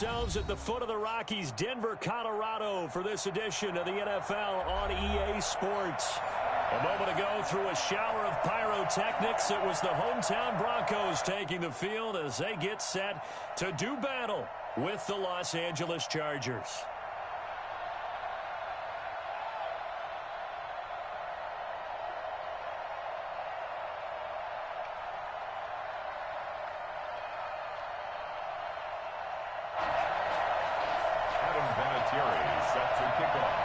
Ourselves at the foot of the Rockies, Denver, Colorado, for this edition of the NFL on EA Sports. A moment ago, through a shower of pyrotechnics, it was the hometown Broncos taking the field as they get set to do battle with the Los Angeles Chargers. Set to kick off.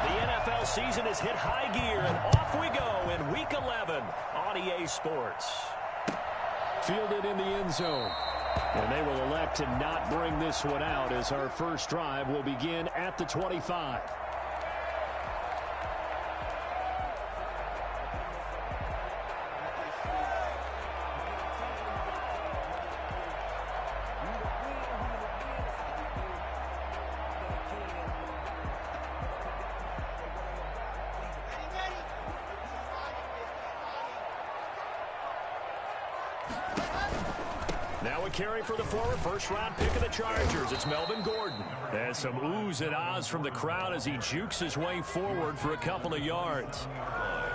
The NFL season has hit high gear, and off we go in Week 11 on EA Sports. Fielded in the end zone. And they will elect to not bring this one out as our first drive will begin at the 25. Now a carry for the former first-round pick of the Chargers. It's Melvin Gordon. There's some oohs and ahs from the crowd as he jukes his way forward for a couple of yards.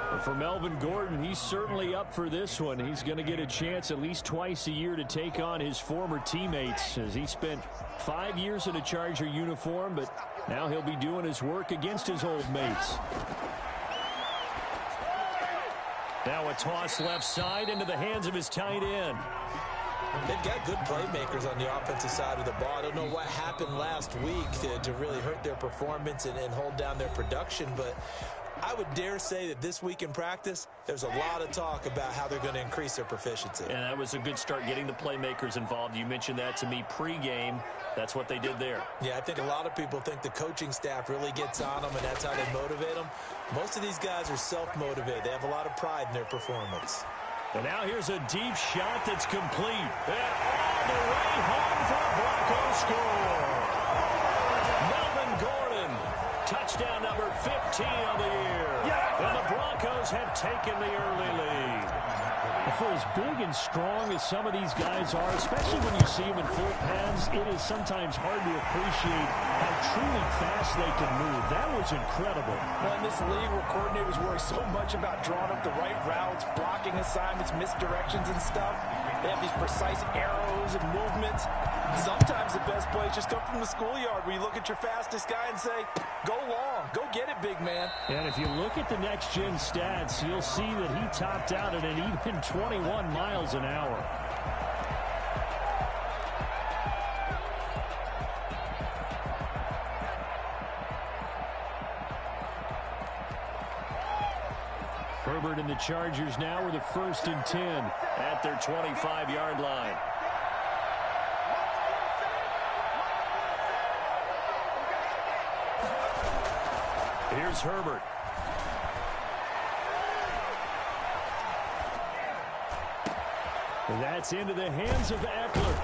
But for Melvin Gordon, he's certainly up for this one. He's going to get a chance at least twice a year to take on his former teammates as he spent 5 years in a Charger uniform, but now he'll be doing his work against his old mates. Now a toss left side into the hands of his tight end. They've got good playmakers on the offensive side of the ball. I don't know what happened last week to really hurt their performance and hold down their production, but I would dare say that this week in practice, there's a lot of talk about how they're going to increase their proficiency. And that was a good start, getting the playmakers involved. You mentioned that to me pregame. That's what they did there. Yeah, I think a lot of people think the coaching staff really gets on them, and that's how they motivate them. Most of these guys are self-motivated. They have a lot of pride in their performance. And now here's a deep shot that's complete. And all the way home for a Broncos score. Melvin Gordon, touchdown number 15 on the year. And the Broncos have taken the early lead. For as big and strong as some of these guys are, especially when you see them in full pads, it is sometimes hard to appreciate how truly fast they can move. That was incredible. Well, in this league where coordinators worry so much about drawing up the right routes, blocking assignments, misdirections and stuff, they have these precise arrows and movements. Sometimes the best plays just come from the schoolyard where you look at your fastest guy and say, go long, go get it, big man. And if you look at the next-gen stats, you'll see that he topped out at an even 21 miles an hour. Herbert and the Chargers now with a 1st and 10 at their 25-yard line. Here's Herbert. And that's into the hands of Eckler.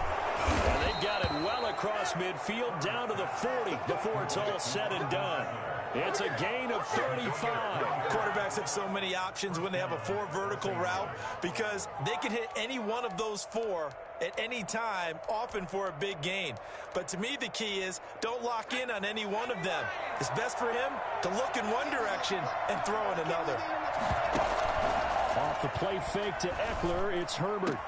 And they've got it well across midfield down to the 40 before it's all said and done. It's a gain of 35. Quarterbacks have so many options when they have a 4 vertical route because they can hit any one of those 4 at any time, often for a big gain. But to me, the key is don't lock in on any one of them. It's best for him to look in one direction and throw in another. Off the play fake to Eckler, it's Herbert.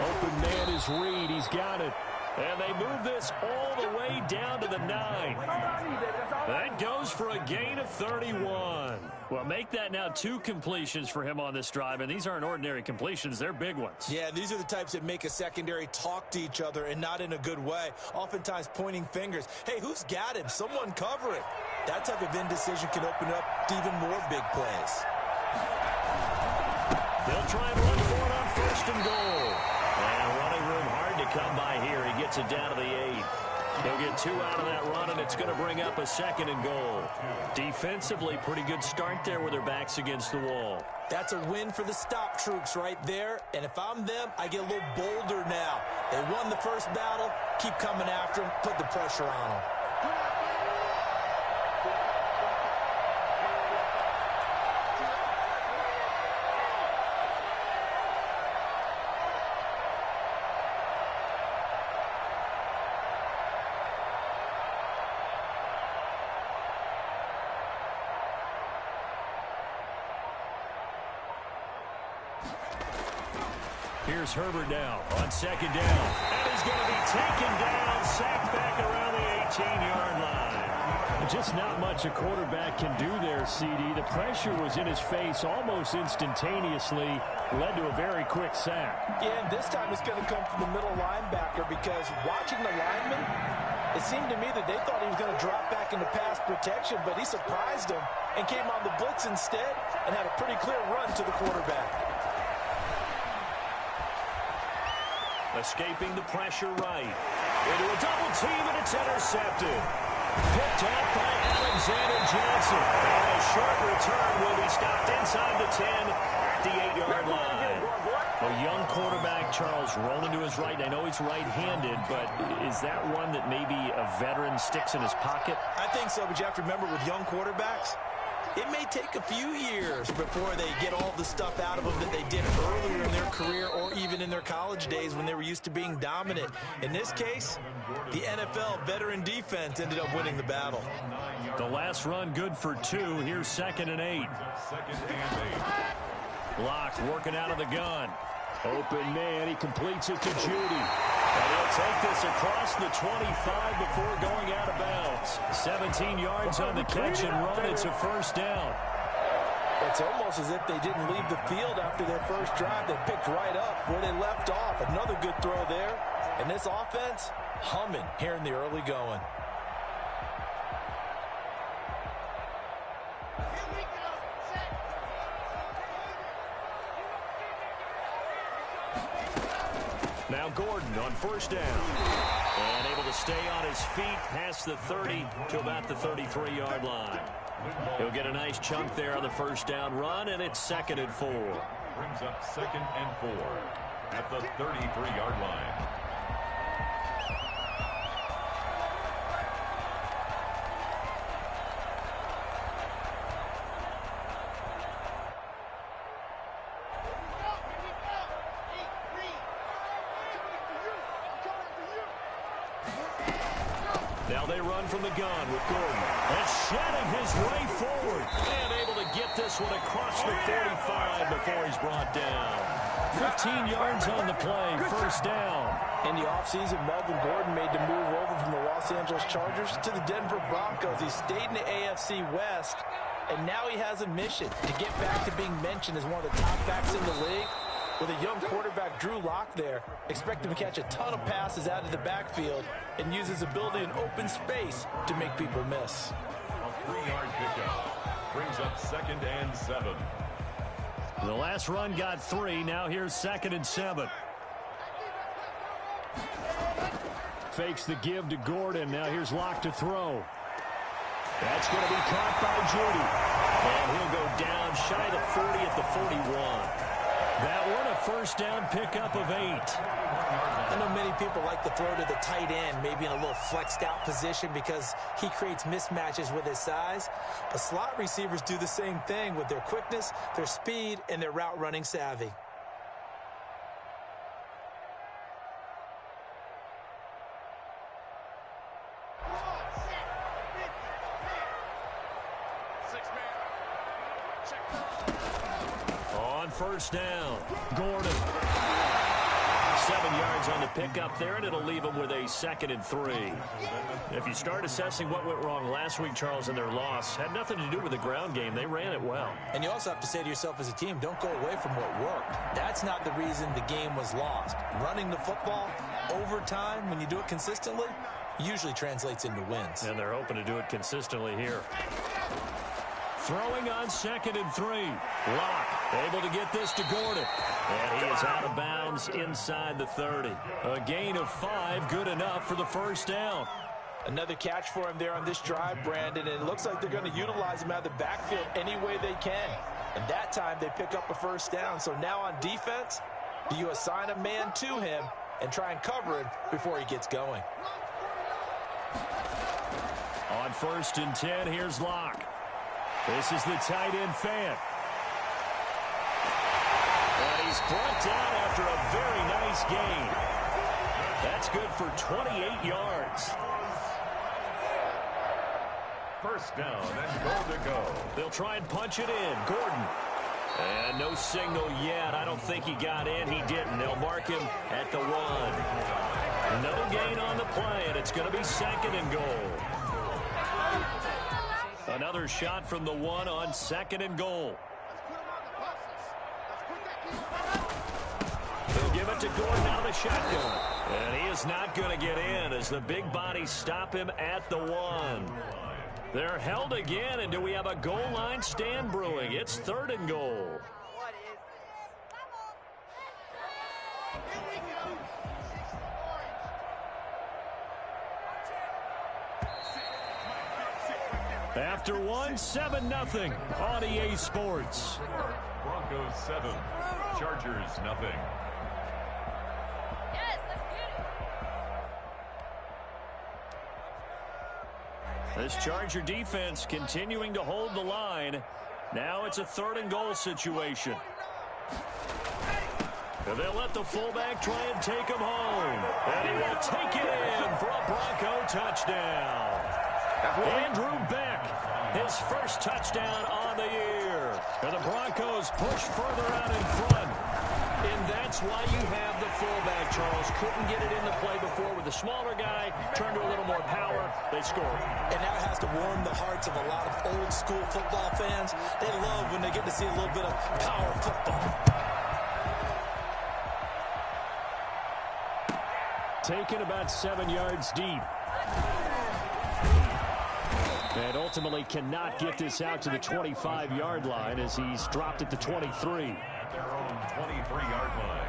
Open man is Reed. He's got it. And they move this all the way down to the 9. That goes for a gain of 31. Well, make that now 2 completions for him on this drive, and these aren't ordinary completions. They're big ones. Yeah, these are the types that make a secondary talk to each other and not in a good way, oftentimes pointing fingers. Hey, who's got him? Someone cover it. That type of indecision can open up to even more big plays. They'll try and run for it on 1st and goal. And running room hard to come by here. He gets it down to the 8. He'll get 2 out of that run, and it's going to bring up a 2nd and goal. Defensively, pretty good start there with their backs against the wall. That's a win for the stop troops right there. And if I'm them, I get a little bolder now. They won the first battle. Keep coming after them. Put the pressure on them. Here's Herbert now on 2nd down. And he's going to be taken down, sacked back around the 18-yard line. Just not much a quarterback can do there, CD. The pressure was in his face almost instantaneously, led to a very quick sack. Yeah, and this time it's going to come from the middle linebacker because watching the lineman, it seemed to me that they thought he was going to drop back into pass protection, but he surprised them and came on the blitz instead and had a pretty clear run to the quarterback. Escaping the pressure right. Into a double team, and it's intercepted. Picked up by Alexander Johnson. And a short return will be stopped inside the 10 at the 8-yard line. A young quarterback, Charles, rolling to his right. I know he's right-handed, but is that one that maybe a veteran sticks in his pocket? I think so, but you have to remember with young quarterbacks, it may take a few years before they get all the stuff out of them that they did earlier in their career or even in their college days when they were used to being dominant. In this case, the NFL veteran defense ended up winning the battle. The last run good for 2. Here's 2nd and 8. Locke working out of the gun. Open man, he completes it to Judy. And he'll take this across the 25 before going out of bounds. 17 yards on the catch and run. It's a 1st down. It's almost as if they didn't leave the field after their first drive. They picked right up where they left off. Another good throw there. And this offense, humming here in the early going. Now Gordon on 1st down. And able to stay on his feet past the 30 to about the 33-yard line. He'll get a nice chunk there on the 1st down run, and it's 2nd and 4. Brings up 2nd and 4 at the 33-yard line. Now they run from the gun with Gordon. And shedding his way forward. And able to get this one across the 45 before he's brought down. 15 yards on the play. 1st down. In the offseason, Melvin Gordon made the move over from the Los Angeles Chargers to the Denver Broncos. He stayed in the AFC West, and now he has a mission to get back to being mentioned as one of the top backs in the league. With a young quarterback, Drew Lock there, expect him to catch a ton of passes out of the backfield and use his ability in open space to make people miss. A 3-yard pickup brings up 2nd and 7. The last run got 3. Now here's 2nd and 7. Fakes the give to Gordon. Now here's Lock to throw. That's going to be caught by Judy. And he'll go down shy of the 40 at the 41. That one a 1st down pickup of 8. I know many people like to throw to the tight end, maybe in a little flexed out position because he creates mismatches with his size. But slot receivers do the same thing with their quickness, their speed, and their route running savvy. On 1st down, Gordon. 7 yards on the pickup there, and it'll leave them with a 2nd and 3. If you start assessing what went wrong last week, Charles, in their loss, had nothing to do with the ground game. They ran it well. And you also have to say to yourself as a team, don't go away from what worked. That's not the reason the game was lost. Running the football over time, when you do it consistently, usually translates into wins. And they're hoping to do it consistently here. Throwing on 2nd and 3. Locke able to get this to Gordon. And he is out of bounds inside the 30. A gain of 5, good enough for the 1st down. Another catch for him there on this drive, Brandon, and it looks like they're going to utilize him out of the backfield any way they can. And that time they pick up a first down. So now on defense, do you assign a man to him and try and cover him before he gets going? On 1st and 10, here's Locke. This is the tight end fan. And he's brought down after a very nice gain. That's good for 28 yards. First down and goal to go. They'll try and punch it in. Gordon. And no signal yet. I don't think he got in. He didn't. They'll mark him at the 1. No gain on the play, and it's going to be 2nd and goal. Another shot from the 1 on 2nd and goal. They'll give it to Gordon out of the shotgun. And he is not going to get in as the big bodies stop him at the 1. They're held again, and do we have a goal line stand brewing? It's 3rd and goal. After 1, 7-0 on EA Sports. Broncos 7, Chargers 0. This Charger defense continuing to hold the line. Now it's a 3rd and goal situation. And they'll let the fullback try and take him home. And he will take it in for a Bronco touchdown. Andrew Beck, his first touchdown on the year. And the Broncos push further out in front. And that's why you have the fullback, Charles. Couldn't get it into play before with the smaller guy. Turned to a little more power. They scored. And that has to warm the hearts of a lot of old school football fans. They love when they get to see a little bit of power football. Taken about 7 yards deep. And ultimately cannot get this out to the 25-yard line as he's dropped at the 23. Their own 23-yard line.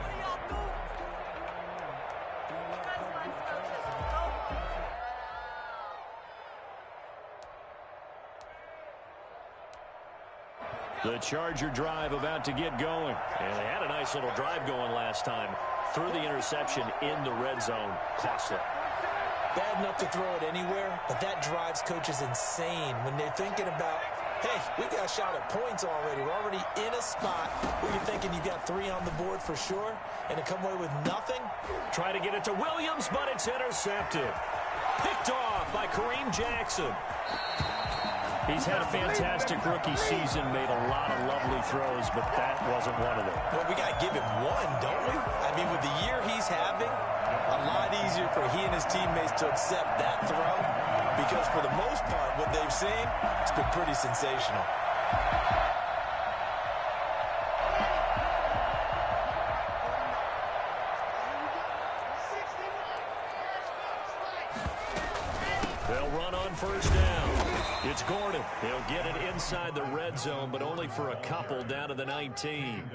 The Charger drive about to get going. And they had a nice little drive going last time. Threw the interception in the red zone. Costly. Bad enough to throw it anywhere, but that drives coaches insane when they're thinking about, hey, we got a shot at points already. We're already in a spot where you're thinking you got 3 on the board for sure, and to come away with nothing. Try to get it to Williams, but it's intercepted. Picked off by Kareem Jackson. He's had a fantastic rookie season, made a lot of lovely throws, but that wasn't one of them. Well, we got to give him one, don't we? I mean, with the year he's having, a lot easier for he and his teammates to accept that throw because for the most part, what they've seen, it's been pretty sensational. They'll run on first down. It's Gordon. He'll get it inside the red zone, but only for a couple down to the 19.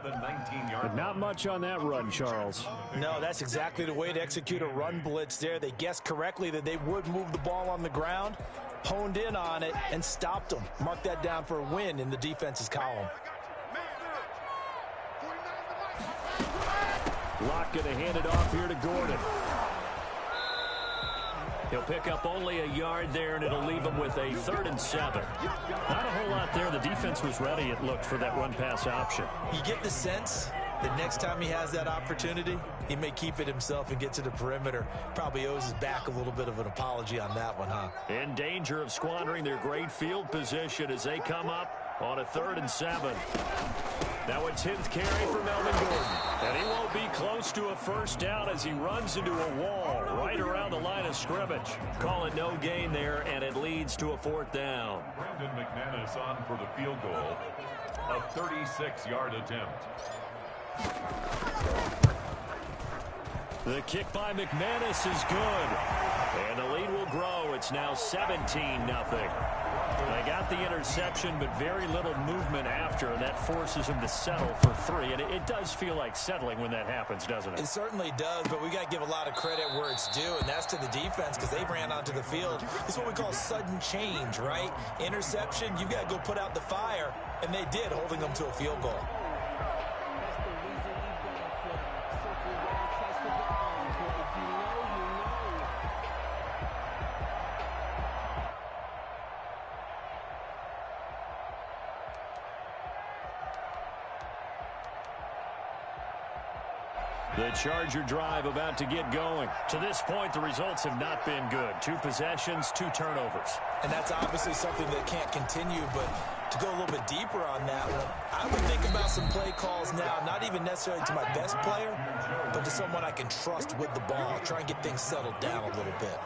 But not much on that run, Charles. No, that's exactly the way to execute a run blitz there. They guessed correctly that they would move the ball on the ground, honed in on it, and stopped them. Mark that down for a win in the defense's column. Locke going to hand it off here to Gordon. He'll pick up only a yard there, and it'll leave him with a 3rd and 7. Not a whole lot there. The defense was ready, it looked, for that run-pass option. You get the sense that next time he has that opportunity, he may keep it himself and get to the perimeter. Probably owes his back a little bit of an apology on that one, huh? In danger of squandering their great field position as they come up on a 3rd and 7. Now a 10th carry for Melvin Gordon. And he won't be close to a first down as he runs into a wall right around the line of scrimmage. Call it no gain there, and it leads to a 4th down. Brandon McManus on for the field goal. A 36-yard attempt. The kick by McManus is good. And the lead will grow. It's now 17-0. They got the interception, but very little movement after, and that forces them to settle for 3. And it does feel like settling when that happens, doesn't it? It certainly does, but we got to give a lot of credit where it's due, and that's to the defense because they ran onto the field. It's what we call sudden change, right? Interception, you've got to go put out the fire, and they did, holding them to a field goal. The Charger drive about to get going. To this point, the results have not been good. 2 possessions, 2 turnovers. And that's obviously something that can't continue, but to go a little bit deeper on that one, I would think about some play calls now, not even necessarily to my best player, but to someone I can trust with the ball. Try and get things settled down a little bit.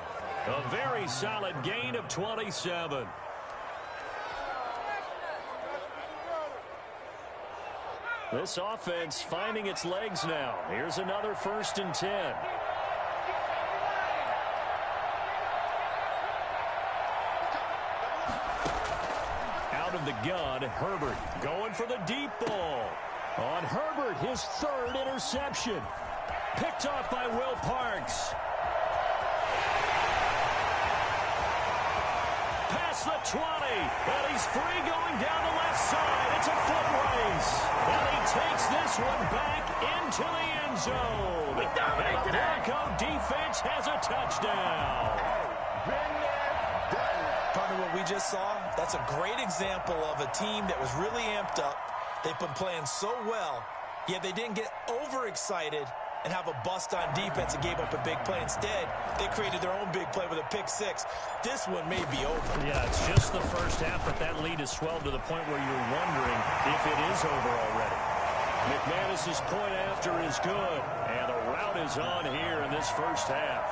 A very solid gain of 27. This offense finding its legs now. Here's another 1st and 10. Out of the gun, Herbert going for the deep ball. On Herbert, his 3rd interception. Picked off by Will Parks. Past the 20, and he's free going down the left side. It's a foot race, and he takes this one back into the end zone. And the Bronco defense has a touchdown. Partner, what we just saw, that's a great example of a team that was really amped up. They've been playing so well, yet they didn't get overexcited and have a bust on defense and gave up a big play. Instead, they created their own big play with a pick-6. This one may be over. Yeah, it's just the first half, but that lead has swelled to the point where you're wondering if it is over already. McManus's point after is good, and the route is on here in this first half.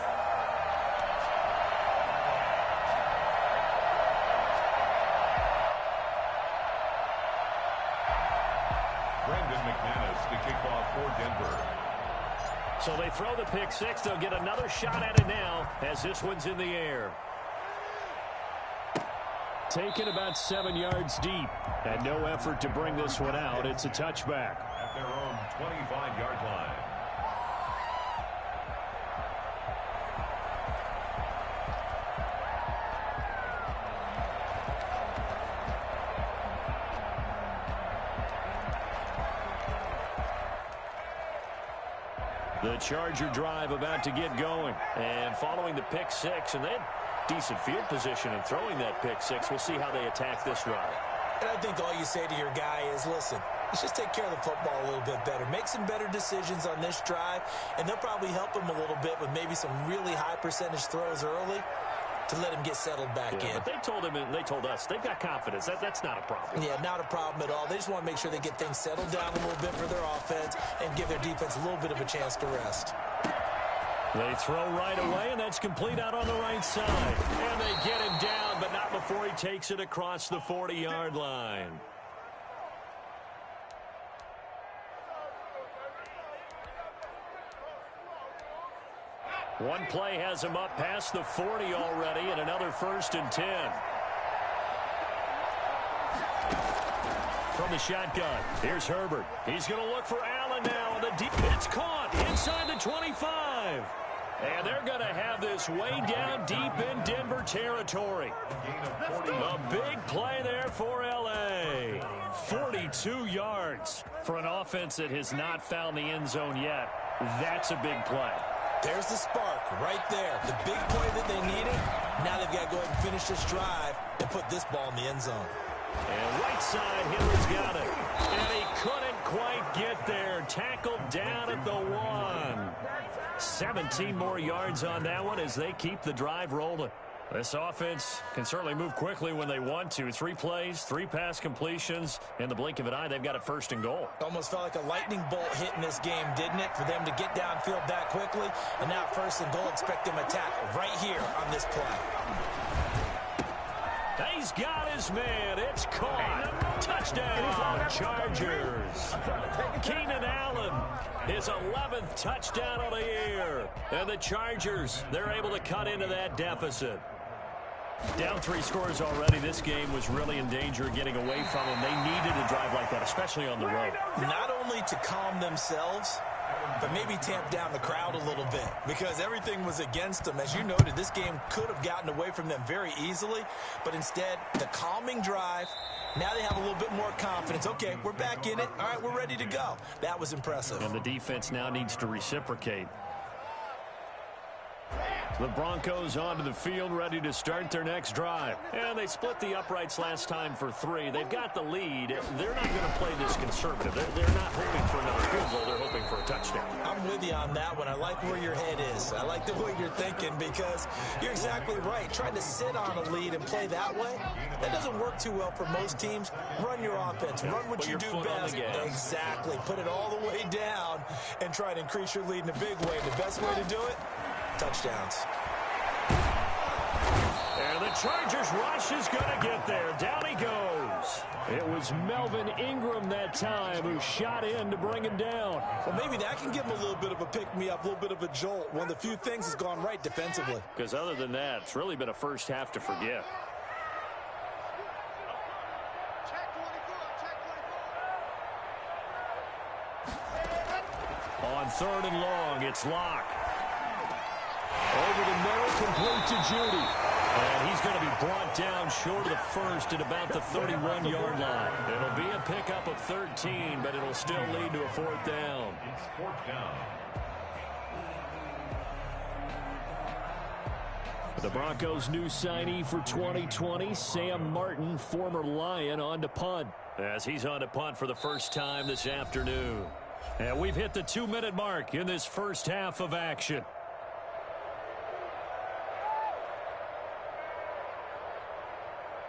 Brandon McManus to kick off for Denver. So they throw the pick-6. They'll get another shot at it now as this one's in the air. Taken about 7 yards deep. And no effort to bring this one out. It's a touchback. At their own 25-yard line. The Charger drive about to get going. And following the pick-6, and they had decent field position in throwing that pick-6. We'll see how they attack this drive. And I think all you say to your guy is, listen, let's just take care of the football a little bit better. Make some better decisions on this drive, and they'll probably help him a little bit with maybe some really high percentage throws early to let him get settled back in. But they told him, and they told us, they've got confidence. That's not a problem. Yeah, not a problem at all. They just want to make sure they get things settled down a little bit for their offense and give their defense a little bit of a chance to rest. They throw right away, and that's complete out on the right side. And they get him down, but not before he takes it across the 40-yard line. One play has him up past the 40 already, and another 1st and 10. From the shotgun, here's Herbert. He's going to look for Allen now on the deep. It's caught inside the 25. And they're going to have this way down deep in Denver territory. A big play there for L.A. 42 yards for an offense that has not found the end zone yet. That's a big play. There's the spark right there. The big play that they needed. Now they've got to go ahead and finish this drive and put this ball in the end zone. And right side, Hiller's got it. And he couldn't quite get there. Tackled down at the 1. 17 more yards on that one as they keep the drive rolling. This offense can certainly move quickly when they want to. 3 plays, 3 pass completions. In the blink of an eye, they've got a 1st and goal. Almost felt like a lightning bolt hit in this game, didn't it? For them to get downfield that quickly. And now 1st and goal, expect them to tackle right here on this play. He's got his man. It's caught. Touchdown, Chargers. Keenan Allen, his 11th touchdown of the year. And the Chargers, they're able to cut into that deficit. Down 3 scores already. This game was really in danger of getting away from them. They needed a drive like that, especially on the road. Not only to calm themselves, but maybe tamp down the crowd a little bit because everything was against them. As you noted, this game could have gotten away from them very easily, but instead, the calming drive, now they have a little bit more confidence. Okay, we're back in it. All right, we're ready to go. That was impressive. And the defense now needs to reciprocate. The Broncos onto the field, ready to start their next drive. And they split the uprights last time for 3. They've got the lead. They're not going to play this conservative. They're not hoping for another field goal. They're hoping for a touchdown. I'm with you on that one. I like where your head is. I like the way you're thinking because you're exactly right. Trying to sit on a lead and play that way, that doesn't work too well for most teams. Run your offense. Run what you do best. Exactly. Put it all the way down and try to increase your lead in a big way. The best way to do it, touchdowns. And the Chargers rush is going to get there. Down he goes. It was Melvin Ingram that time who shot in to bring him down. Well, maybe that can give him a little bit of a pick-me-up, a little bit of a jolt. One of the few things has gone right defensively. Because other than that, it's really been a first half to forget. On 3rd and long, it's Locke. Over the middle, complete to Judy. And he's going to be brought down short of the first at about the 31-yard line. It'll be a pickup of 13, but it'll still lead to a 4th down. It's 4th down. The Broncos' new signee for 2020, Sam Martin, former Lion, on to punt. As he's on to punt for the first time this afternoon. And we've hit the 2-minute mark in this first half of action.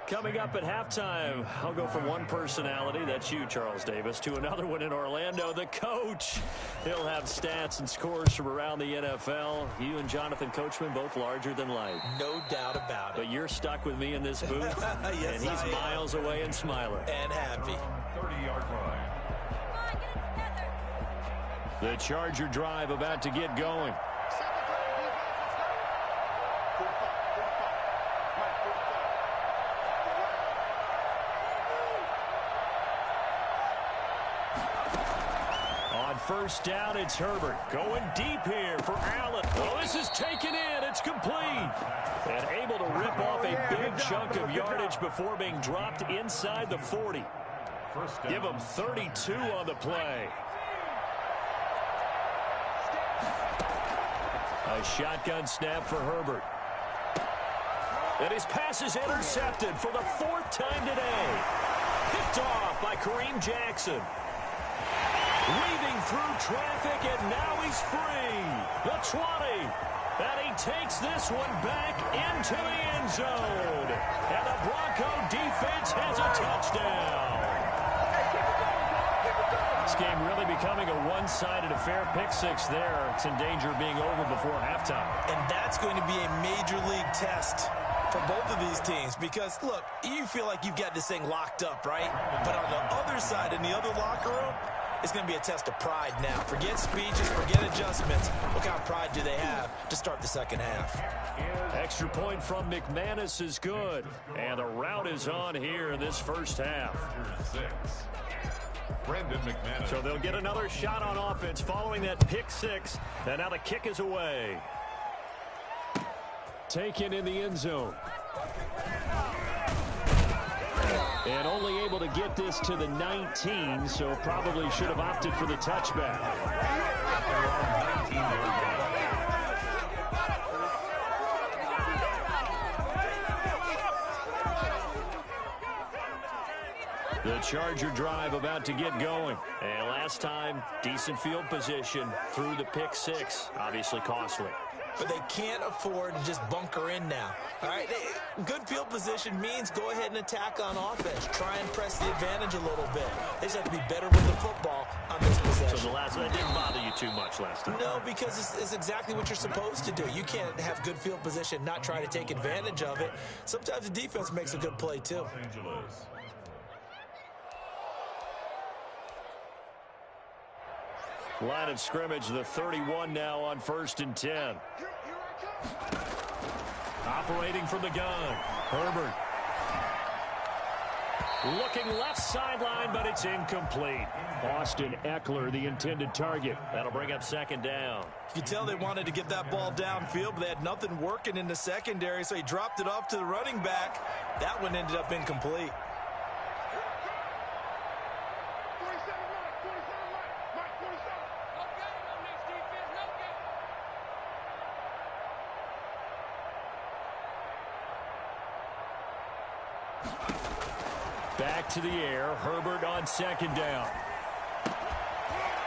Coming up at halftime, I'll go from one personality, that's you, Charles Davis, to another one in Orlando, the coach. He'll have stats and scores from around the NFL. You and Jonathan Coachman, both larger than life. No doubt about it. But you're stuck with me in this booth, yes, and he's miles away and smiling. And happy. 30-yard line. The Charger drive about to get going. First down, it's Herbert. Going deep here for Allen. Oh, this is taken in. It's complete. And able to rip off a big chunk of yardage before being dropped inside the 40. Give him 32 on the play. A shotgun snap for Herbert. And his pass is intercepted for the 4th time today. Picked off by Kareem Jackson. Weaving through traffic, and now he's free. The 20. And he takes this one back into the end zone. And the Bronco defense has a touchdown. This game really becoming a one-sided affair. Pick 6 there. It's in danger of being over before halftime. And that's going to be a major league test for both of these teams because, look, you feel like you've got this thing locked up, right? But on the other side, in the other locker room, it's going to be a test of pride now. Forget speeches, forget adjustments. What kind of pride do they have to start the second half? Extra point from McManus is good. And the route is on here in this first half. Brandon McManus. So they'll get another shot on offense following that pick 6. And now the kick is away. Taken in the end zone. And only able to get this to the 19, so probably should have opted for the touchback. The Charger drive about to get going. And last time, decent field position through the pick 6. Obviously costly. But they can't afford to just bunker in now. All right, good field position means go ahead and attack on offense. Try and press the advantage a little bit. They just have to be better with the football on this possession. So the last one, that didn't bother you too much last time? No, because it's exactly what you're supposed to do. You can't have good field position, not try to take advantage of it. Sometimes the defense makes a good play, too. Los Angeles. Line of scrimmage, the 31 now on 1st and 10. Operating from the gun, Herbert. Looking left sideline, but it's incomplete. Austin Eckler, the intended target. That'll bring up second down. You can tell they wanted to get that ball downfield, but they had nothing working in the secondary, so he dropped it off to the running back. That one ended up incomplete. Back to the air, Herbert on second down.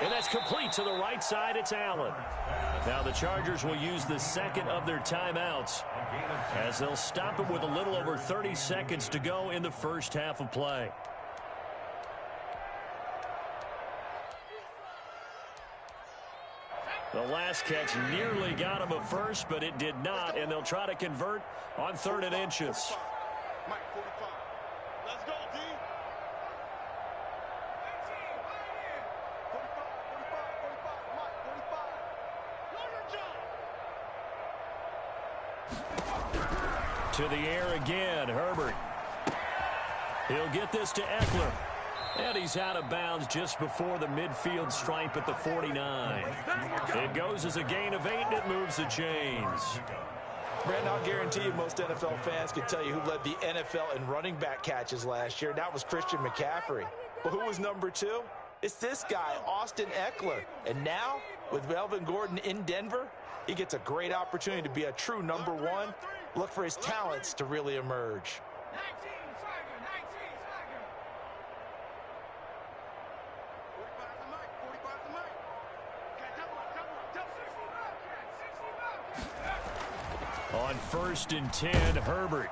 And that's complete to the right side. It's Allen. Now the Chargers will use the second of their timeouts as they'll stop it with a little over 30 seconds to go in the first half of play. The last catch nearly got him a first, but it did not, and they'll try to convert on 3rd and inches. To the air again, Herbert. He'll get this to Eckler. And he's out of bounds just before the midfield stripe at the 49. It goes as a gain of 8, and it moves the chains. Brandon, I'll guarantee you most NFL fans can tell you who led the NFL in running back catches last year. That was Christian McCaffrey. But who was number 2? It's this guy, Austin Eckler. And now, with Melvin Gordon in Denver, he gets a great opportunity to be a true number 1. Look for his talents to really emerge. On 1st and 10, Herbert.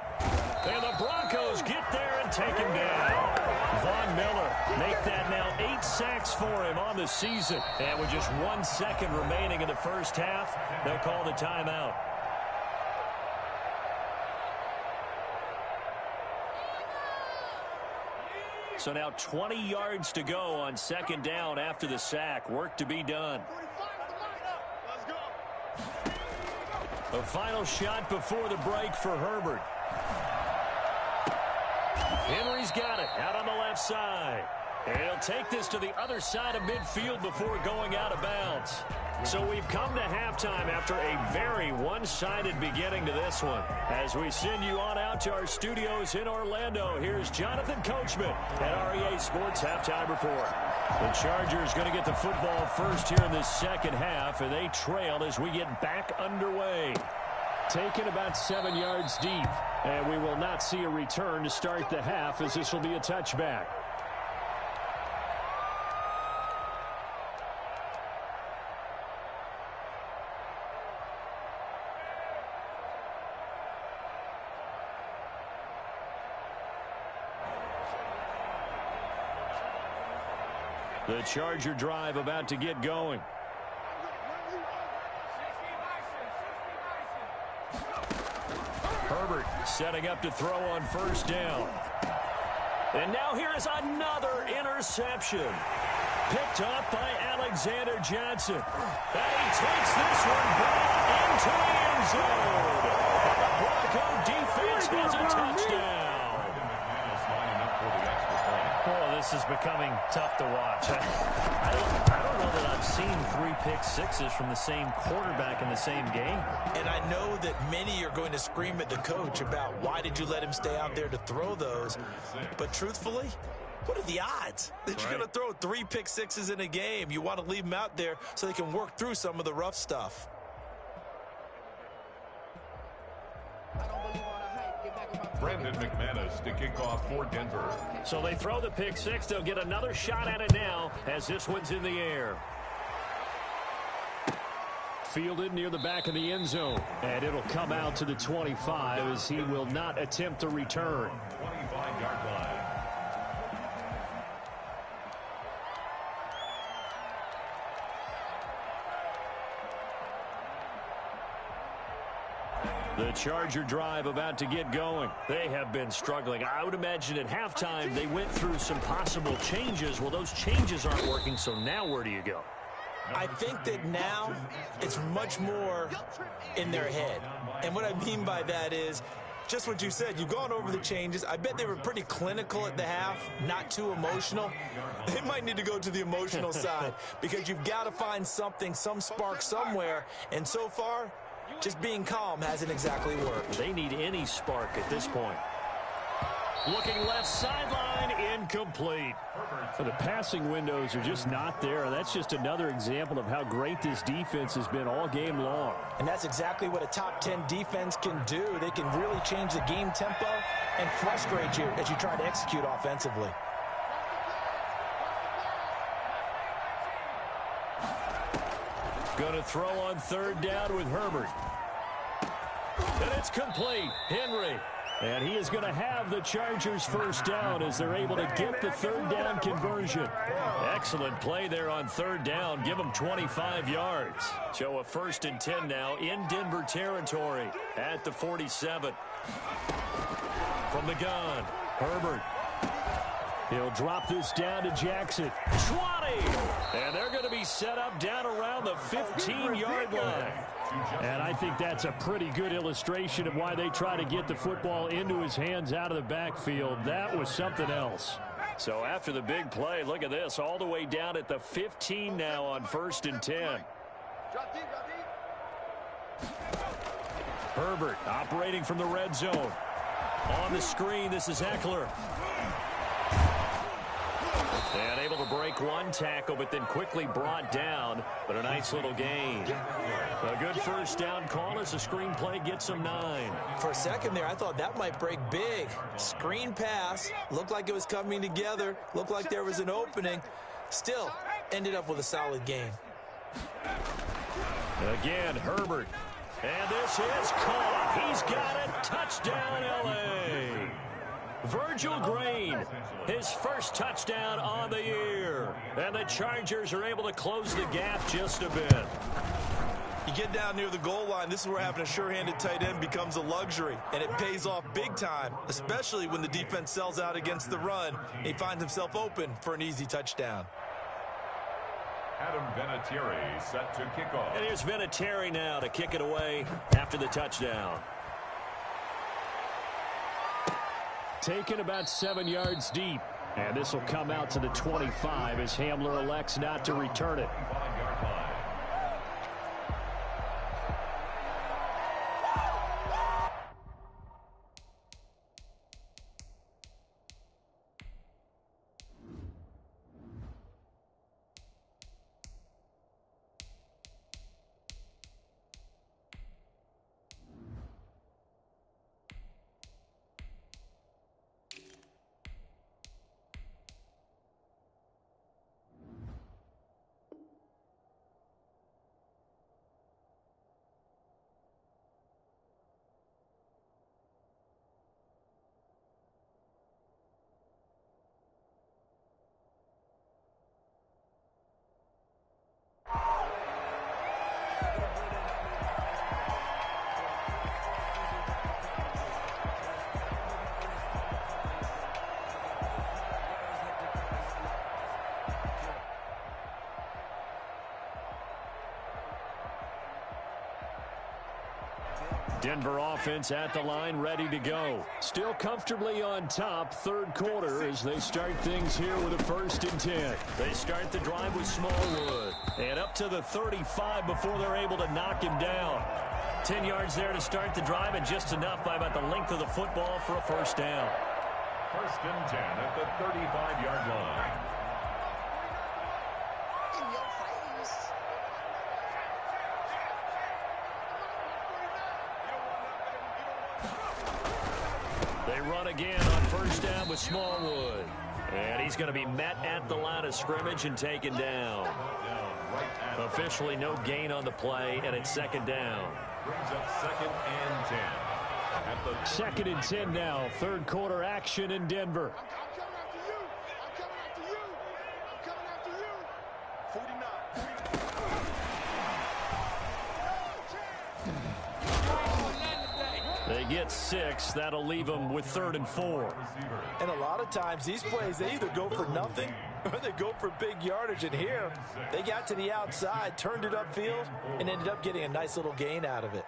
And the Broncos get there and take him down. Von Miller make that now 8 sacks for him on the season. And with just 1 second remaining in the first half, they'll call the timeout. So now 20 yards to go on second down after the sack. Work to be done. A final shot before the break for Herbert. Henry's got it out on the left side. And he'll take this to the other side of midfield before going out of bounds. So we've come to halftime after a very one-sided beginning to this one. As we send you on out to our studios in Orlando, here's Jonathan Coachman at REA Sports Halftime Report. The Chargers going to get the football first here in the second half, and they trail as we get back underway. Taken about 7 yards deep, and we will not see a return to start the half as this will be a touchback. The Charger drive about to get going. Herbert setting up to throw on first down. And now here is another interception. Picked up by Alexander Johnson. And he takes this one back into the end zone. And the Bronco defense has a touchdown. Oh, this is becoming tough to watch. I don't know that I've seen 3 pick-sixes from the same quarterback in the same game. And I know that many are going to scream at the coach about why did you let him stay out there to throw those. But truthfully, what are the odds that you're going to throw 3 pick-sixes in a game? You want to leave them out there so they can work through some of the rough stuff. Brandon McManus to kick off for Denver. So they throw the pick six. They'll get another shot at it now as this one's in the air. Fielded near the back of the end zone. And it'll come out to the 25 as he will not attempt to return. 25-yard line. The Charger drive about to get going. They have been struggling. I would imagine at halftime they went through some possible changes. Well, those changes aren't working, so now where do you go? I think that now it's much more in their head. And what I mean by that is just what you said. You've gone over the changes. I bet they were pretty clinical at the half, not too emotional. They might need to go to the emotional side because you've got to find something, some spark somewhere. And so far, just being calm hasn't exactly worked. They need any spark at this point. Looking left sideline, incomplete. So the passing windows are just not there. And that's just another example of how great this defense has been all game long. And that's exactly what a top 10 defense can do. They can really change the game tempo and frustrate you as you try to execute offensively. Going to throw on third down with Herbert. And it's complete. Henry. And he is going to have the Chargers first down as they're able to get the third down conversion. Excellent play there on third down. Give them 25 yards. So a 1st and 10 now in Denver territory at the 47. From the gun, Herbert. He'll drop this down to Jackson. 20. And they're going to be set up down around the 15-yard line. And I think that's a pretty good illustration of why they try to get the football into his hands out of the backfield. That was something else. So after the big play, look at this, all the way down at the 15 now on 1st and 10. Herbert operating from the red zone. On the screen, this is Eckler. And able to break one tackle, but then quickly brought down. But a nice little gain. A good first down call as the screenplay gets him 9. For a second there, I thought that might break big. Screen pass. Looked like it was coming together. Looked like there was an opening. Still, ended up with a solid game. Again, Herbert. And this is caught. He's got it. Touchdown, L.A. Virgil Green, his first touchdown on the year. And the Chargers are able to close the gap just a bit. You get down near the goal line, this is where having a sure-handed tight end becomes a luxury, and it pays off big time, especially when the defense sells out against the run. He finds himself open for an easy touchdown. Adam Vinatieri set to kick off. And here's Vinatieri now to kick it away after the touchdown. Taken about 7 yards deep. And this will come out to the 25 as Hamler elects not to return it. Denver offense at the line, ready to go. Still comfortably on top, third quarter as they start things here with a 1st and 10. They start the drive with Smallwood. And up to the 35 before they're able to knock him down. 10 yards there to start the drive, and just enough by about the length of the football for a first down. 1st and 10 at the 35-yard line. They run again on first down with Smallwood. And he's going to be met at the line of scrimmage and taken down. Officially no gain on the play, and it's 2nd down. Brings up 2nd and 10. At the 2nd and 10 now. Third quarter action in Denver. I'm coming after you. I'm coming after you. I'm coming after you. 49. They get 6. That'll leave them with 3rd and 4. And a lot of times, these plays, they either go for nothing or they go for big yardage. And here, they got to the outside, turned it upfield, and ended up getting a nice little gain out of it.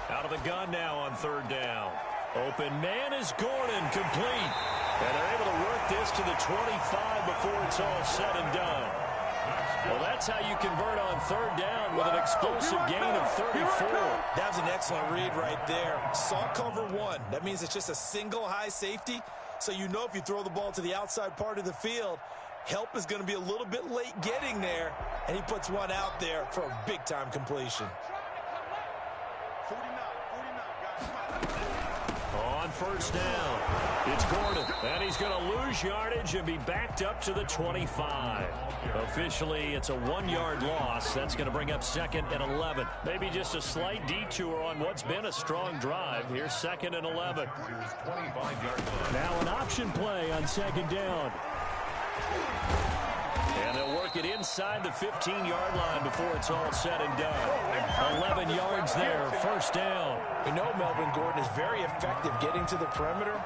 Out of the gun now on third down. Open man is Gordon, complete. And they're able to work this to the 25 before it's all said and done. Well, that's how you convert on third down with an explosive gain of 34. That was an excellent read right there. Saw cover one. That means it's just a single high safety. So you know if you throw the ball to the outside part of the field, help is going to be a little bit late getting there. And he puts one out there for a big-time completion. On first down, it's Gordon, and he's going to lose yardage and be backed up to the 25. Officially, it's a 1-yard loss. That's going to bring up 2nd and 11. Maybe just a slight detour on what's been a strong drive. Here's 2nd and 11. Now an option play on 2nd down. And they'll work it inside the 15-yard line before it's all said and done. 11 yards there, first down. We know Melvin Gordon is very effective getting to the perimeter,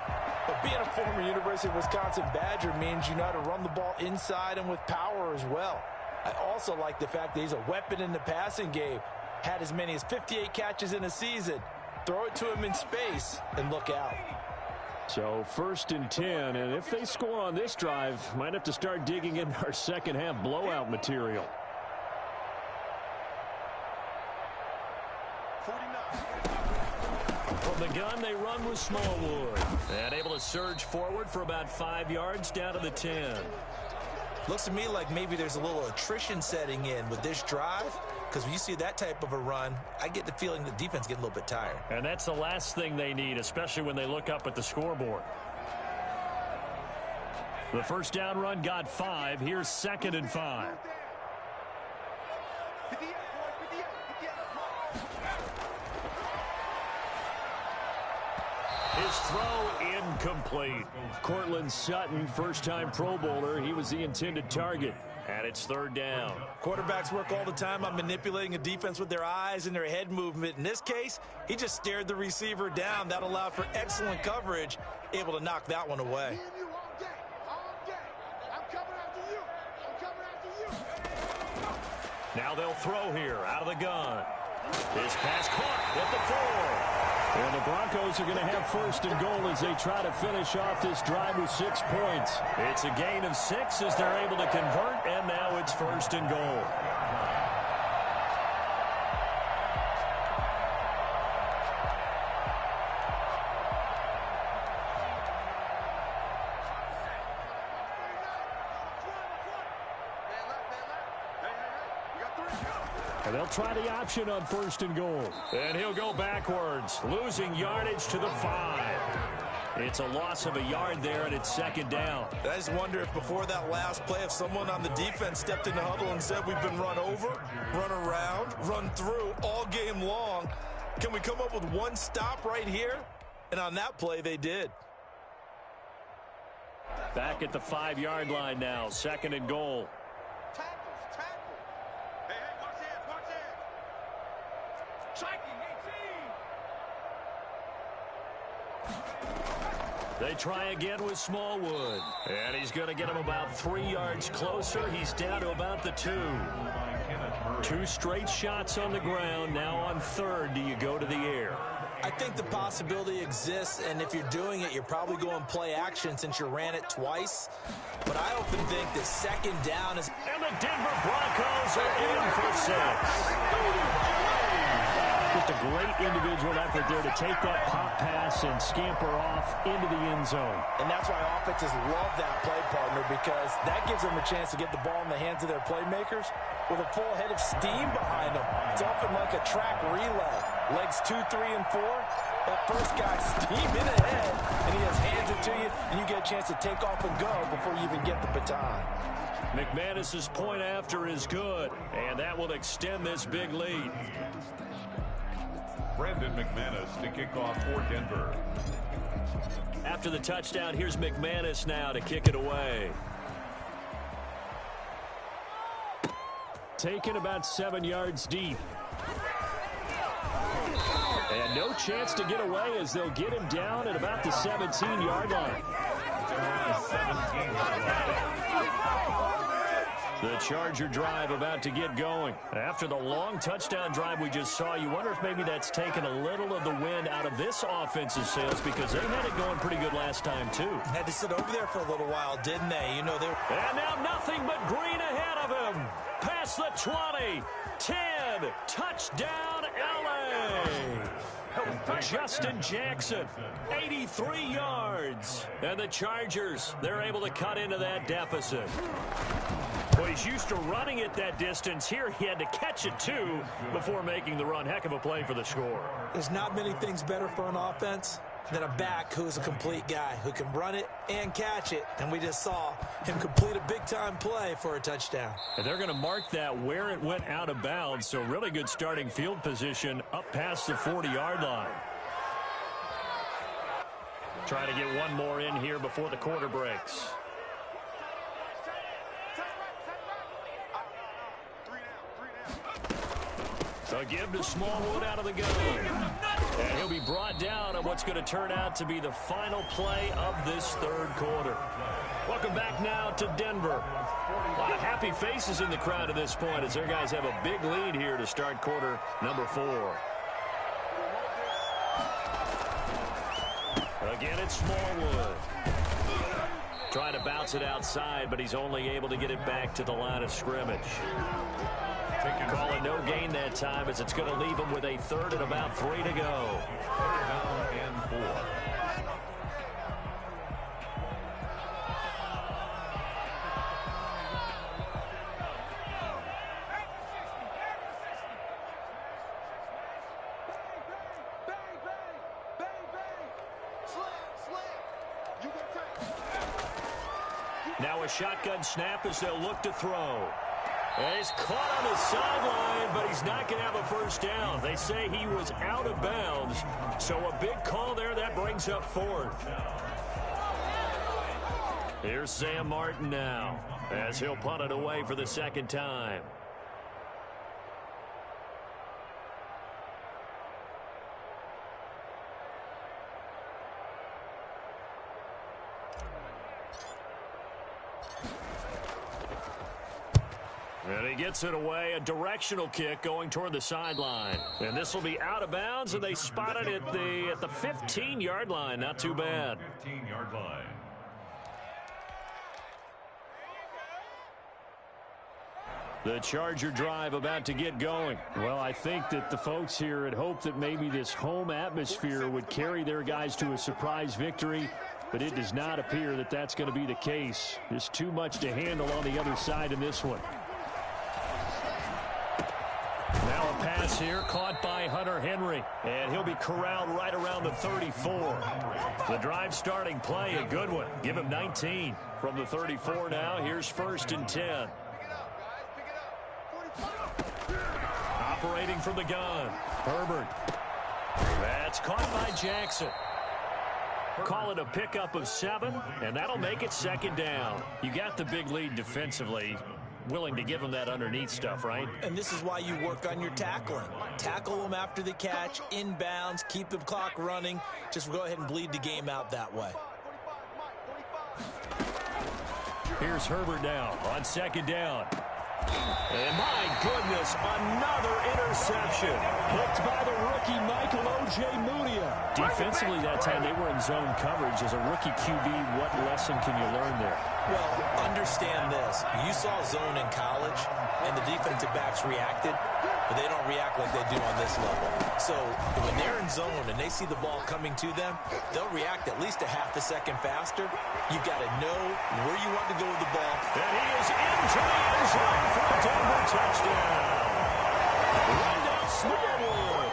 but being a former University of Wisconsin Badger means you know how to run the ball inside and with power as well. I also like the fact that he's a weapon in the passing game. Had as many as 58 catches in a season. Throw it to him in space and look out. So 1st and 10, and if they score on this drive, might have to start digging in our second half blowout material. From the gun, they run with Smallwood. And able to surge forward for about 5 yards down to the 10. Looks to me like maybe there's a little attrition setting in with this drive, because when you see that type of a run, I get the feeling the defense getting a little bit tired. And that's the last thing they need, especially when they look up at the scoreboard. The first down run got 5. Here's 2nd and 5. His throw incomplete. Cortland Sutton, first-time Pro Bowler. He was the intended target. And it's 3rd down. Quarterbacks work all the time on manipulating a defense with their eyes and their head movement. In this case, he just stared the receiver down. That allowed for excellent coverage, able to knock that one away. Now they'll throw here out of the gun. His pass caught at the 4. And the Broncos are going to have 1st and goal as they try to finish off this drive with 6 points. It's a gain of 6 as they're able to convert, and now it's 1st and goal. And they'll try the option on 1st and goal. And he'll go backwards, losing yardage to the 5. It's a loss of a yard there, and it's 2nd down. I just wonder if before that last play, if someone on the defense stepped in the huddle and said, we've been run over, run around, run through all game long. Can we come up with one stop right here? And on that play, they did. Back at the 5-yard line now, 2nd and goal. They try again with Smallwood. And he's going to get him about 3 yards closer. He's down to about the 2. 2 straight shots on the ground. Now on 3rd, do you go to the air? I think the possibility exists, and if you're doing it, you're probably going play action since you ran it twice. But I often think that 2nd down is... And the Denver Broncos are in for 6. Just a great individual effort there to take that pop pass and scamper off into the end zone. And that's why offenses love that play, partner, because that gives them a chance to get the ball in the hands of their playmakers with a full head of steam behind them. It's often like a track relay. Legs 2, 3, and 4, That first guy's steaming ahead, and he just hands it to you, and you get a chance to take off and go before you even get the baton. McManus's point after is good, and that will extend this big lead. Brandon McManus to kick off for Denver. After the touchdown, here's McManus now to kick it away. Taken about 7 yards deep. And no chance to get away as they'll get him down at about the 17-yard line. The Charger drive about to get going. After the long touchdown drive we just saw, you wonder if maybe that's taken a little of the wind out of this offensive sails because they had it going pretty good last time, too. Had to sit over there for a little while, didn't they? You know, they were... And now nothing but green ahead of him. Past the 20, 10, touchdown, L.A. Justin Jackson, 83 yards. And the Chargers, they're able to cut into that deficit. Well, he's used to running it that distance. Here he had to catch it, too, before making the run. Heck of a play for the score. There's not many things better for an offense than a back who's a complete guy who can run it and catch it. And we just saw him complete a big-time play for a touchdown. And they're going to mark that where it went out of bounds. So really good starting field position up past the 40-yard line. Trying to get one more in here before the quarter breaks. A give to Smallwood out of the gun. And he'll be brought down on what's going to turn out to be the final play of this third quarter. Welcome back now to Denver. A lot of happy faces in the crowd at this point as their guys have a big lead here to start quarter number 4. Again, it's Smallwood. Trying to bounce it outside, but he's only able to get it back to the line of scrimmage. Calling no gain that time as it's going to leave him with a third and about 3 to go. Down and 4. Now a shotgun snap as they'll look to throw. And he's caught on the sideline, but he's not going to have a first down. They say he was out of bounds. So a big call there. That brings up 4th. Here's Sam Martin now as he'll punt it away for the second time. And he gets it away, a directional kick going toward the sideline. And this will be out of bounds, and they spot it at the 15-yard line. Not too bad. 15-yard line. The Charger drive about to get going. Well, I think that the folks here had hoped that maybe this home atmosphere would carry their guys to a surprise victory, but it does not appear that that's going to be the case. There's too much to handle on the other side in this one. Now a pass here caught by Hunter Henry, and he'll be corralled right around the 34. The drive starting play, a good one. Give him 19 from the 34 now. Here's 1st and 10. Operating from the gun, Herbert. That's caught by Jackson. Call it a pickup of 7, and that'll make it 2nd down. You got the big lead defensively. Willing to give them that underneath stuff, right? And this is why you work on your tackling. Tackle them after the catch, inbounds, keep the clock running. Just go ahead and bleed the game out that way. Here's Herbert now on 2nd down. And my goodness, another interception. Picked by the rookie Michael Ojemudia. Defensively that time they were in zone coverage. As a rookie QB, what lesson can you learn there? Well, understand this. You saw zone in college, and the defensive backs reacted, but they don't react like they do on this level. So when they're in zone and they see the ball coming to them, they'll react at least a half a second faster. You've got to know where you want to go with the ball. And he is into the end zone for a Denver touchdown. Rondell Smallwood.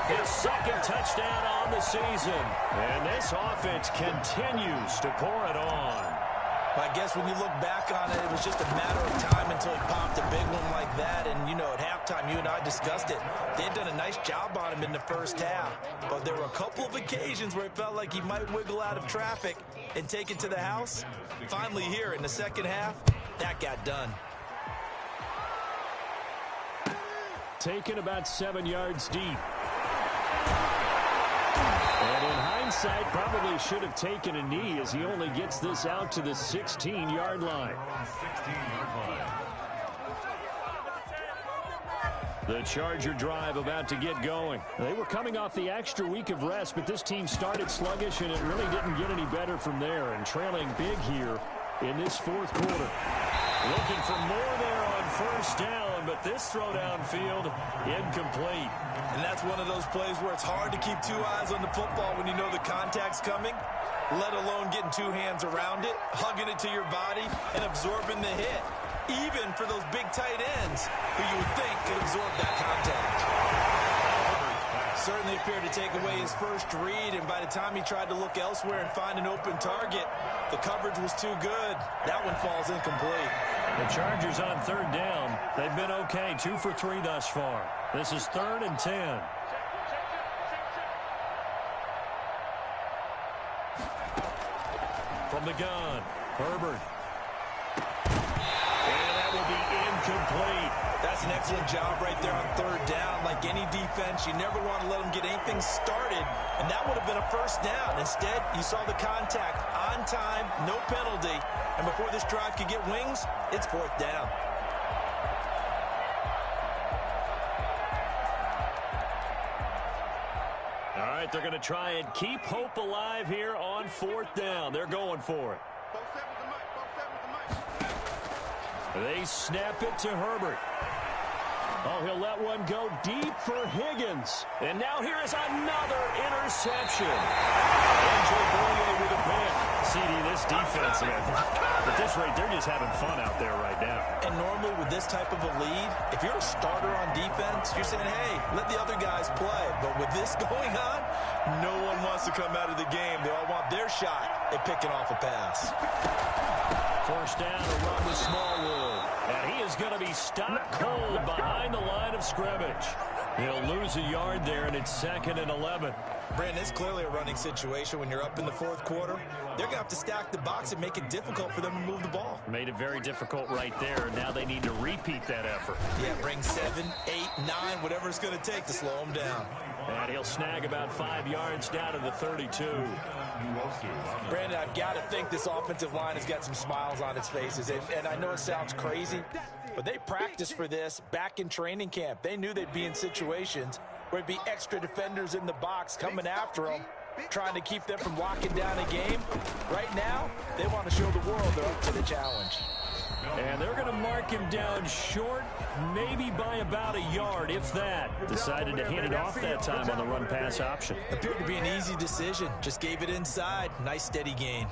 His second touchdown on the season. And this offense continues to pour it on. I guess when you look back on it, it was just a matter of time until he popped a big one like that. And, you know, at halftime, you and I discussed it. They had done a nice job on him in the first half. But there were a couple of occasions where it felt like he might wiggle out of traffic and take it to the house. Finally here in the second half, that got done. Taken about 7 yards deep. And in hindsight, probably should have taken a knee as he only gets this out to the 16-yard line. The Charger drive about to get going. They were coming off the extra week of rest, but this team started sluggish, and it really didn't get any better from there. And trailing big here in this fourth quarter. Looking for more there on first down, but this throw downfield incomplete. And that's one of those plays where it's hard to keep two eyes on the football when you know the contact's coming, let alone getting two hands around it, hugging it to your body, and absorbing the hit, even for those big tight ends who you would think could absorb that contact. Certainly appeared to take away his first read, and by the time he tried to look elsewhere and find an open target, the coverage was too good. That one falls incomplete. The Chargers on third down. They've been okay, 2 for 3 thus far. This is 3rd and 10. From the gun, Herbert. And that will be incomplete. That's an excellent job right there on third down. Like any defense, you never want to let them get anything started, and that would have been a first down. Instead, you saw the contact on time, no penalty, and before this drive could get wings, it's 4th down. All right, they're going to try and keep hope alive here on 4th down. They're going for it. They snap it to Herbert. Oh, he'll let one go deep for Higgins. And now here is another interception. AJ Bouye with a pick. CD, this defense, man, at this rate, they're just having fun out there right now. And normally with this type of a lead, if you're a starter on defense, you're saying, hey, let the other guys play. But with this going on, no one wants to come out of the game. They all want their shot at picking off a pass. First down to run with Smallwood. And he is going to be stopped cold behind the line of scrimmage. He'll lose a yard there, and it's 2nd and 11. Brandon, it's clearly a running situation when you're up in the fourth quarter. They're going to have to stack the box and make it difficult for them to move the ball. Made it very difficult right there. Now they need to repeat that effort. Yeah, bring 7, 8, 9, whatever it's going to take to slow them down. And he'll snag about 5 yards down to the 32. Brandon, I've got to think this offensive line has got some smiles on its faces. And I know it sounds crazy, but they practiced for this back in training camp. They knew they'd be in situations where it'd be extra defenders in the box coming after them, trying to keep them from locking down a game. Right now, they want to show the world they're up to the challenge. And they're going to mark him down short, maybe by about a yard, if that. Decided to hand it off that time on the run-pass option. Appeared to be an easy decision. Just gave it inside. Nice, steady gain.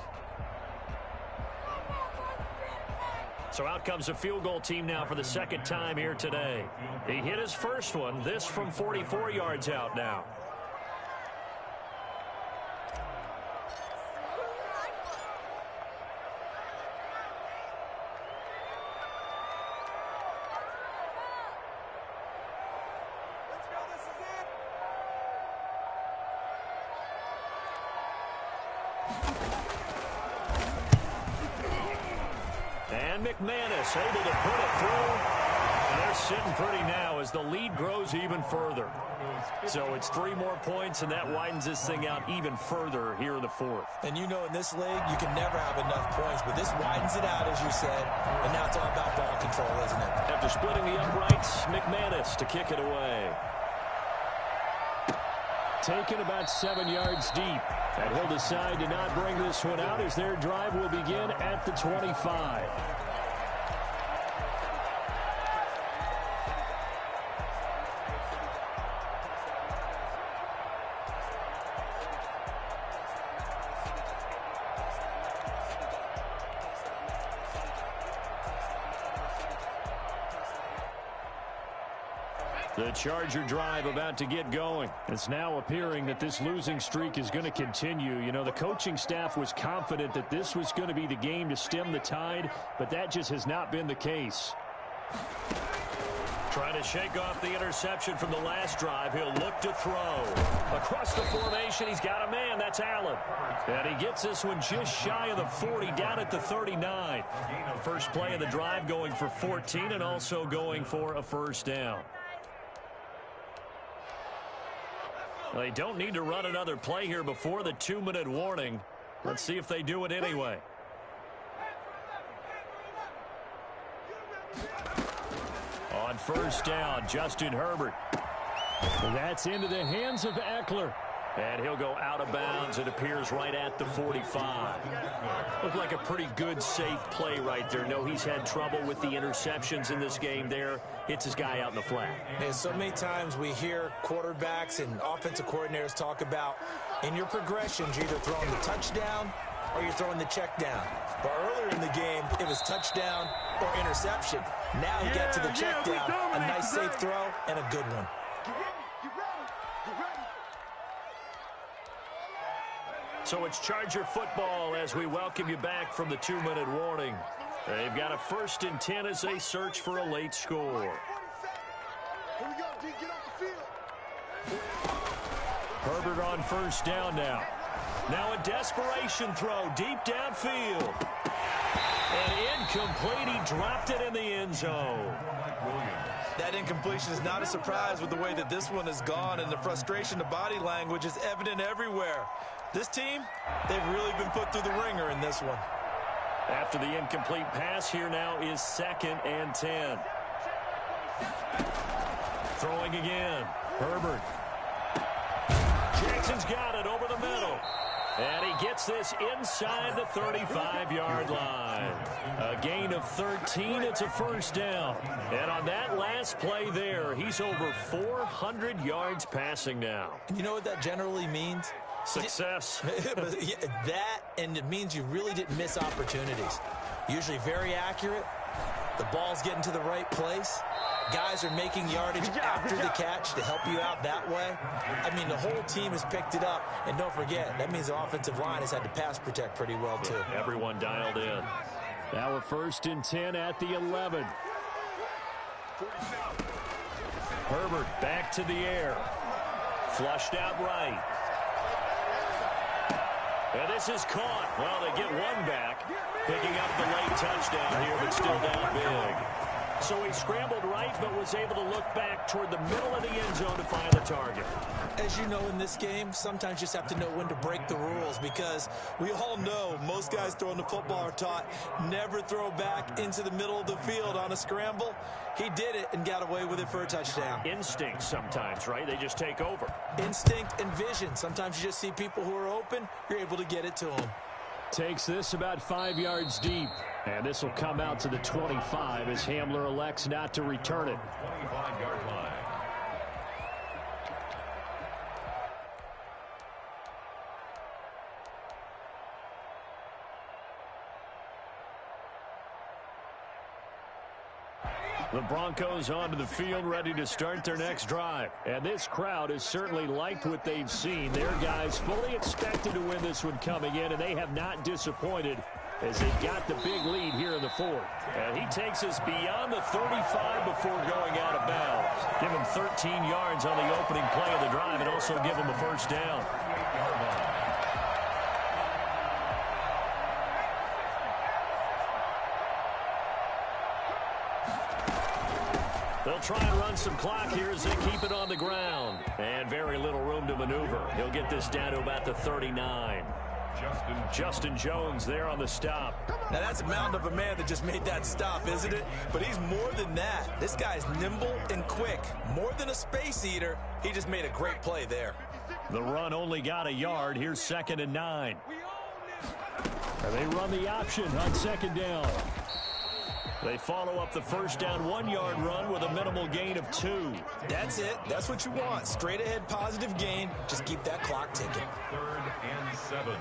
So out comes a field goal team now for the second time here today. He hit his first one, this from 44 yards out now. And McManus able to put it through. And they're sitting pretty now as the lead grows even further. So it's 3 more points, and that widens this thing out even further here in the fourth. And you know in this league, you can never have enough points, but this widens it out, as you said, and now it's all about ball control, isn't it? After splitting the uprights, McManus to kick it away. Taken about 7 yards deep. And he'll decide to not bring this one out as their drive will begin at the 25. The Charger drive about to get going. It's now appearing that this losing streak is going to continue. You know, the coaching staff was confident that this was going to be the game to stem the tide, but that just has not been the case. Trying to shake off the interception from the last drive. He'll look to throw. Across the formation, he's got a man. That's Allen. And he gets this one just shy of the 40, down at the 39. First play of the drive going for 14 and also going for a first down. They don't need to run another play here before the 2-minute warning. Let's see if they do it anyway. On first down, Justin Herbert. And that's into the hands of Eckler. And he'll go out of bounds. It appears right at the 45. Looked like a pretty good, safe play right there. No, he's had trouble with the interceptions in this game there. Hits his guy out in the flat. And so many times we hear quarterbacks and offensive coordinators talk about in your progressions, you're either throwing the touchdown or you're throwing the check down. But earlier in the game, it was touchdown or interception. Now you get to the check down, a nice safe throw, and a good one. So it's Charger football as we welcome you back from the 2-minute warning. They've got a 1st and 10 as they search for a late score. Here we go, D. Get off the field. Herbert on first down now. Now a desperation throw deep downfield. And incomplete. He dropped it in the end zone. That incompletion is not a surprise with the way that this one has gone, and the frustration, the body language is evident everywhere. This team, they've really been put through the ringer in this one. After the incomplete pass, here now is 2nd and 10. Throwing again. Herbert. Jackson's got it over the middle. And he gets this inside the 35-yard line. A gain of 13. It's a first down. And on that last play there, he's over 400 yards passing now. You know what that generally means? Success. That, and it means you really didn't miss opportunities. Usually very accurate. The ball's getting to the right place. Guys are making yardage after the catch to help you out that way. I mean, the whole team has picked it up. And don't forget, that means the offensive line has had to pass protect pretty well, too. Yeah, everyone dialed in. Now a 1st and 10 at the 11. Herbert back to the air. Flushed out right. And this is caught. Well, they get one back. Picking up the late touchdown here, but still down big. So he scrambled right, but was able to look back toward the middle of the end zone to find the target. As you know, in this game, sometimes you just have to know when to break the rules, because we all know most guys throwing the football are taught never throw back into the middle of the field on a scramble. He did it and got away with it for a touchdown. Instinct sometimes, right? They just take over. Instinct and vision. Sometimes you just see people who are open, you're able to get it to them. Takes this about 5 yards deep. And this will come out to the 25 as Hamler elects not to return it. 25-yard line. The Broncos onto the field, ready to start their next drive. And this crowd has certainly liked what they've seen. Their guys fully expected to win this one coming in, and they have not disappointed as they got the big lead here in the 4th. And he takes us beyond the 35 before going out of bounds. Give him 13 yards on the opening play of the drive and also give him a first down. They'll try and run some clock here as they keep it on the ground. And very little room to maneuver. He'll get this down to about the 39. Justin Jones there on the stop. Now, that's a mountain of a man that just made that stop, isn't it? But he's more than that. This guy's nimble and quick. More than a space eater, he just made a great play there. The run only got a yard. Here's 2nd and 9. And they run the option on 2nd down. They follow up the first down 1-yard run with a minimal gain of 2. That's it. That's what you want. Straight ahead positive gain. Just keep that clock ticking. 3rd and 7.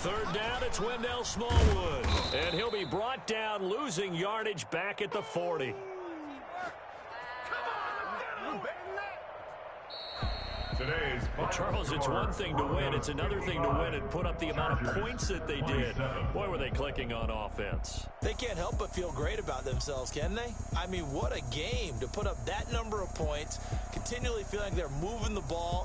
Third down, it's Wendell Smallwood. And he'll be brought down, losing yardage back at the 40. Well, Charles, it's one thing to win. It's another thing to win and put up the amount of points that they did. Boy, were they clicking on offense. They can't help but feel great about themselves, can they? I mean, what a game to put up that number of points, continually feeling like they're moving the ball.